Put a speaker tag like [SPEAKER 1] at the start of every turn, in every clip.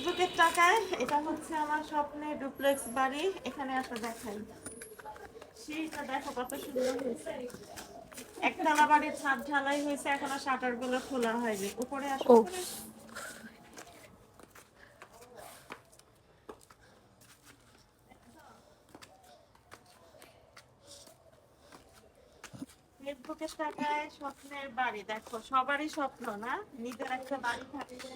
[SPEAKER 1] ফেসবুকের টাকায় এটা হচ্ছে আমার স্বপ্নের ডুপ্লেক্স বাড়ি। এখানে আসলে দেখাই, সিঁড়িটা দেখো কত সুন্দর হয়েছে। একতলা বাড়ির ছাদ ঢালাই হয়েছে, এখনো শাটার গুলো খোলা হয়নি। উপরে আসো,
[SPEAKER 2] ও
[SPEAKER 1] উপরে আসো। ফেসবুকের টাকায় স্বপ্নের বাড়ি দেখো, সবারই স্বপ্ন না নিজের একটা বাড়ি থাকবে,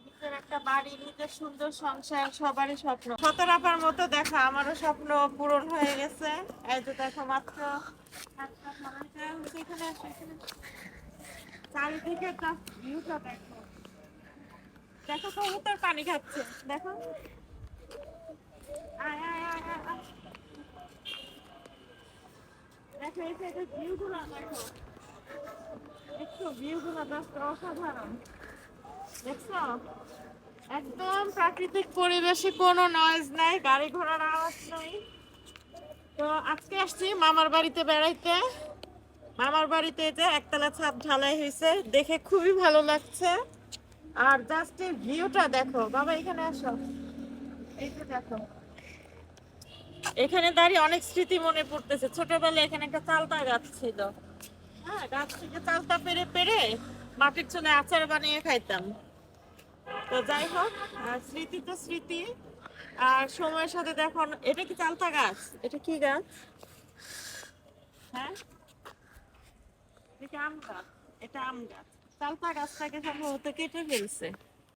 [SPEAKER 1] নিজের একটা বাড়ি, নিজের সুন্দর সংসার, সবারই স্বপ্ন। সতরাপার মতো দেখা আমারও স্বপ্ন পূরণ হয়ে গেছে। এই যে দেখো মাত্র ছাদটা ঢালাই দেওয়া হয়েছে। এখানে আসো, এখানে চারিদিকে ভিউটা দেখো, দেখো কবুতর পানি খাচ্ছে, দেখো। আয় আয় আয় আয় আয়। দেখো এই সাইডের ভিউ গুলো দেখো, দেখছো ভিউ গুলো দেখো, অসাধারণ। দেখছো একদম প্রাকৃতিক পরিবেশে, কোনো নয়েজ নাই, গাড়ি ঘোড়ার আওয়াজ নাই। তো আজকে আসছি মামার বাড়িতে বেড়াইতে। মামার বাড়িতে যে একতলা ছাদ ঢালাই হয়েছে, দেখে খুবই ভালো লাগছে। আর জাস্ট এই ভিউটা দেখো বাবা, এখানে আসো, এই যে দেখো, এখানে দাঁড়িয়ে অনেক স্মৃতি মনে পড়তেছে। ছোটবেলায় এখানে একটা চালতা গাছ ছিল, হ্যাঁ, গাছ থেকে চালতা পেরে পেরে মাটির চুলে আচার বানিয়ে খাইতাম। তো যাই হোক, স্মৃতি তো স্মৃতি। আর সময়ের সাথে দেখো, এটা কি চালতা গাছ? এটা কি গাছ? হ্যাঁ, এটা আম গাছ। এটা আম গাছ। চালতা গাছটাকে সম্ভবত কেটে ফেলছে।